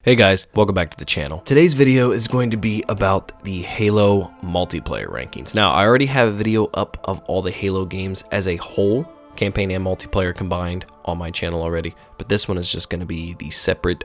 Hey guys, welcome back to the channel. Today's video is going to be about the Halo multiplayer rankings. Now, I already have a video up of all the Halo games as a whole, campaign and multiplayer combined, on my channel already, but this one is just going to be the separate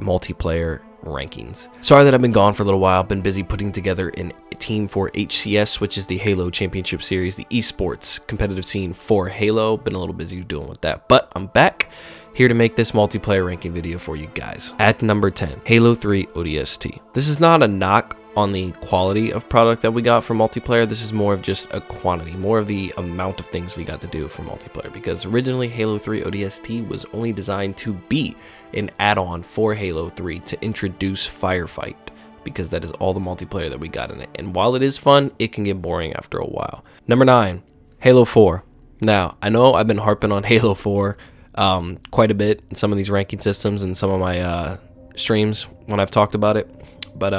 multiplayer rankings. Sorry that I've been gone for a little while. I've been busy putting together a team for HCS, which is the Halo Championship Series, the esports competitive scene for Halo. Been a little busy doing with that, but I'm back here to make this multiplayer ranking video for you guys. At number 10, Halo 3 ODST. This is not a knock on the quality of product that we got for multiplayer. This is more of just a quantity, more of the amount of things we got to do for multiplayer, because originally Halo 3 ODST was only designed to be an add-on for Halo 3 to introduce Firefight, because that is all the multiplayer that we got in it. And while it is fun, it can get boring after a while. Number 9, Halo 4. Now, I know I've been harping on Halo 4 quite a bit in some of these ranking systems and some of my streams when I've talked about it, but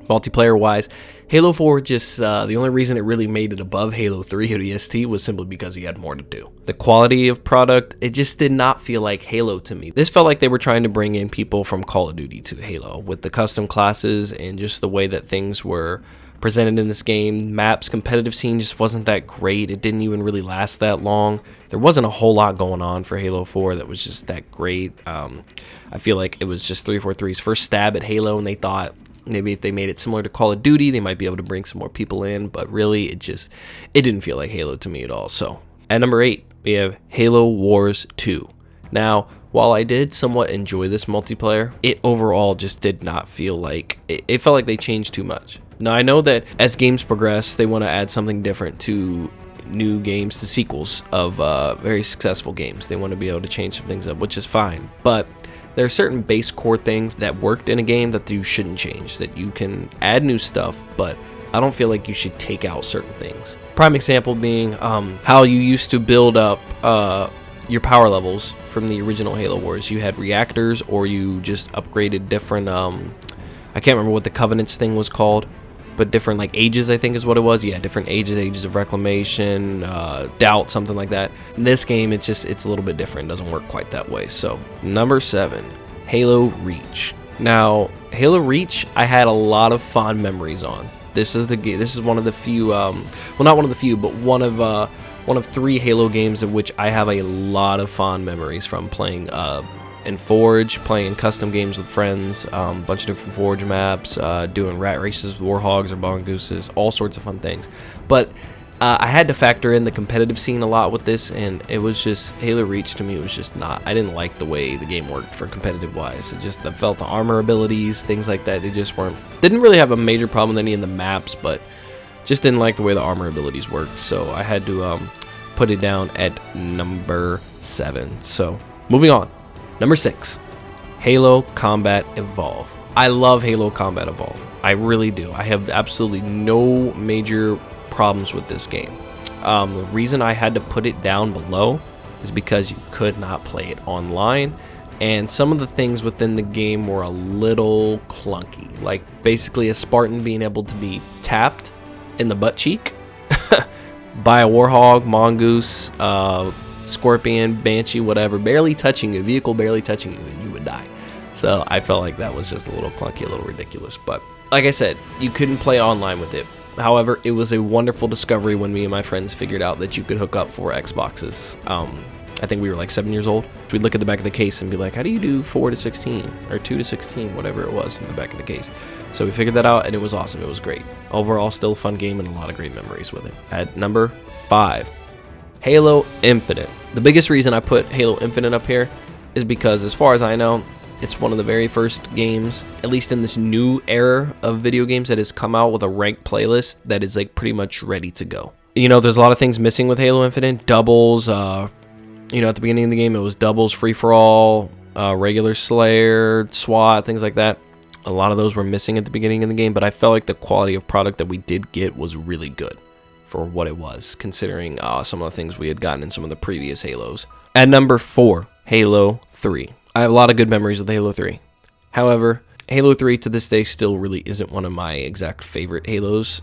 multiplayer wise, Halo 4 just the only reason it really made it above Halo 3 ODST was simply because you had more to do. The quality of product, it just did not feel like Halo to me. This felt like they were trying to bring in people from Call of Duty to Halo with the custom classes and just the way that things were presented in this game. Maps, competitive scene just wasn't that great. It didn't even really last that long. There wasn't a whole lot going on for Halo 4 that was just that great. I feel like it was just 343's first stab at Halo, and they thought maybe if they made it similar to Call of Duty, they might be able to bring some more people in, but really it didn't feel like Halo to me at all. So at number 8, we have Halo Wars 2. Now, while I did somewhat enjoy this multiplayer, it overall just did not feel like, it felt like they changed too much. Now, I know that as games progress, they want to add something different to new games, to sequels of very successful games. They want to be able to change some things up, which is fine. But there are certain base core things that worked in a game that you shouldn't change, that you can add new stuff, but I don't feel like you should take out certain things. Prime example being how you used to build up your power levels from the original Halo Wars. You had reactors, or you just upgraded different, I can't remember what the Covenants thing was called, but different like ages, I think is what it was. Yeah, different ages of reclamation, doubt, something like that. In this game, it's a little bit different. It doesn't work quite that way. So number 7, Halo Reach. Now, Halo Reach, I had a lot of fond memories on. This is one of the few, well, not one of the few, but one of 3 Halo games of which I have a lot of fond memories from playing in Forge, playing custom games with friends, a bunch of different Forge maps, doing rat races with warhogs or mongooses, all sorts of fun things. But I had to factor in the competitive scene a lot with this, and it was just, Halo Reach to me was just not, I didn't like the way the game worked for competitive wise. I felt the armor abilities, things like that, they just didn't really have a major problem with any of the maps, but just didn't like the way the armor abilities worked. So I had to put it down at number 7. So moving on. Number 6, Halo Combat Evolve. I love Halo Combat Evolve. I really do. I have absolutely no major problems with this game. The reason I had to put it down below is because you could not play it online, and some of the things within the game were a little clunky. Like basically a Spartan being able to be tapped in the butt cheek by a warhog, mongoose, scorpion, banshee, whatever, barely touching you, vehicle barely touching you, and you would die. So I felt like that was just a little clunky, a little ridiculous. But like I said, you couldn't play online with it. However, it was a wonderful discovery when me and my friends figured out that you could hook up 4 Xboxes. I think we were like 7 years old. We'd look at the back of the case and be like, how do you do 4 to 16 or 2 to 16, whatever it was in the back of the case. So we figured that out, and it was awesome. It was great. Overall, still a fun game and a lot of great memories with it. At number 5, Halo Infinite. The biggest reason I put Halo Infinite up here is because, as far as I know, it's one of the very first games, at least in this new era of video games, that has come out with a ranked playlist that is like pretty much ready to go. You know, there's a lot of things missing with Halo Infinite. Doubles, you know, at the beginning of the game, it was doubles, free-for-all, regular Slayer, SWAT, things like that. A lot of those were missing at the beginning of the game, but I felt like the quality of product that we did get was really good for what it was, considering some of the things we had gotten in some of the previous Halos. At number 4, Halo 3. I have a lot of good memories with Halo 3. However, Halo 3 to this day still really isn't one of my exact favorite Halos.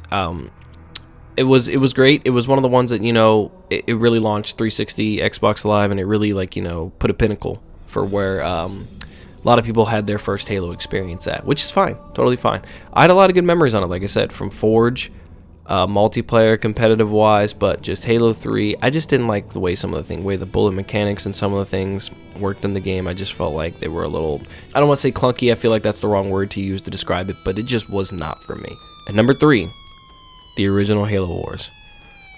It was great. It was one of the ones that, you know, it really launched 360 Xbox Live, and it really, like, you know, put a pinnacle for where a lot of people had their first Halo experience at, which is fine, totally fine. I had a lot of good memories on it, like I said, from Forge, multiplayer, competitive wise, but just Halo 3, I just didn't like the way the bullet mechanics and some of the things worked in the game. I just felt like they were a little, I don't want to say clunky, I feel like that's the wrong word to use to describe it, but it just was not for me. And number 3, the original Halo Wars.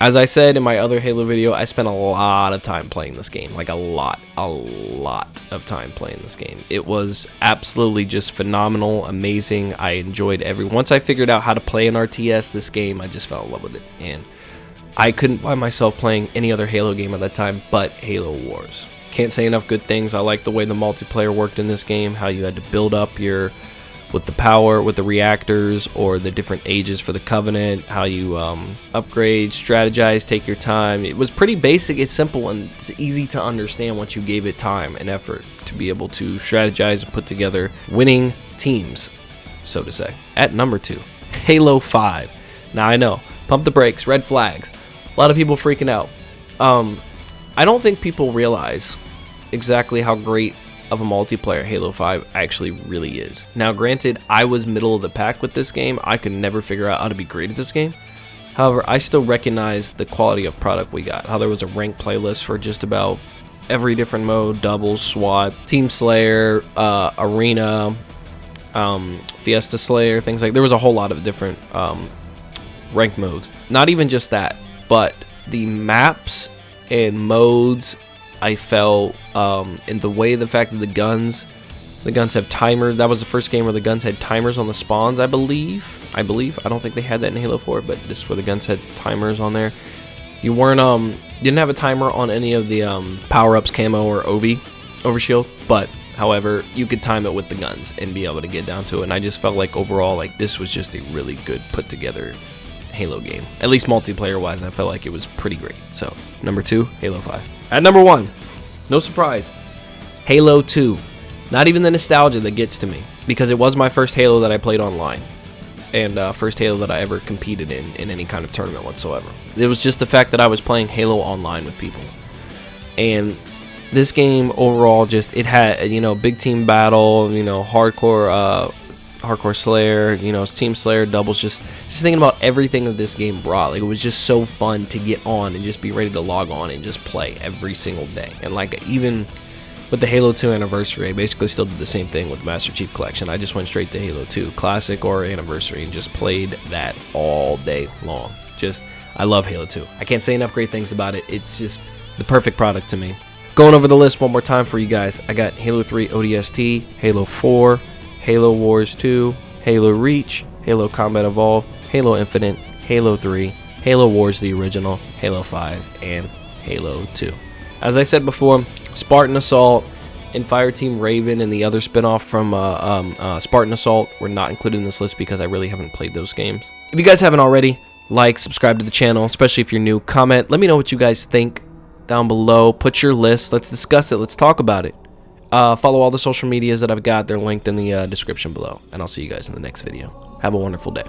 As I said in my other Halo video, I spent a lot of time playing this game, like a lot of time playing this game. It was absolutely just phenomenal, amazing. I enjoyed once I figured out how to play an RTS, this game, I just fell in love with it. And I couldn't find myself playing any other Halo game at that time but Halo Wars. Can't say enough good things. I like the way the multiplayer worked in this game, how you had to build up with the power, with the reactors, or the different ages for the Covenant, how you upgrade, strategize, take your time. It was pretty basic, it's simple, and it's easy to understand once you gave it time and effort to be able to strategize and put together winning teams, so to say. At number 2, Halo 5. Now I know, pump the brakes, red flags. A lot of people freaking out. I don't think people realize exactly how great of a multiplayer Halo 5 actually really is. Now granted, I was middle of the pack with this game. I could never figure out how to be great at this game. However, I still recognize the quality of product we got. How there was a ranked playlist for just about every different mode, doubles, SWAT, Team Slayer, Arena, Fiesta Slayer, things like. There was a whole lot of different ranked modes. Not even just that, but the maps and modes, I felt in the fact that the guns have timers. That was the first game where the guns had timers on the spawns, I believe. I don't think they had that in Halo 4, but this is where the guns had timers on there. You didn't have a timer on any of the power-ups, camo, or overshield, but however, you could time it with the guns and be able to get down to it. And I just felt like overall, like this was just a really good put together Halo game. At least multiplayer wise, I felt like it was pretty great. So number 2, Halo 5. At number 1, no surprise, Halo 2. Not even the nostalgia that gets to me, because it was my first Halo that I played online, and first Halo that I ever competed in any kind of tournament whatsoever. It was just the fact that I was playing Halo online with people. And this game overall, just, it had, big team battle, hardcore Slayer, Team Slayer, doubles, just thinking about everything that this game brought. Like, it was just so fun to get on and just be ready to log on and just play every single day. And like, even with the Halo 2 Anniversary, I basically still did the same thing with Master Chief Collection. I just went straight to Halo 2 Classic or Anniversary and just played that all day long. I love Halo 2. I can't say enough great things about it. It's just the perfect product to me. Going over the list one more time for you guys. I got Halo 3 ODST, Halo 4, Halo Wars 2, Halo Reach, Halo Combat Evolved, Halo Infinite, Halo 3, Halo Wars the original, Halo 5, and Halo 2. As I said before, Spartan Assault and Fireteam Raven and the other spinoff from Spartan Assault were not included in this list because I really haven't played those games. If you guys haven't already, like, subscribe to the channel, especially if you're new. Comment, let me know what you guys think down below. Put your list, let's discuss it, let's talk about it. Follow all the social medias that I've got. They're linked in the description below. And I'll see you guys in the next video. Have a wonderful day.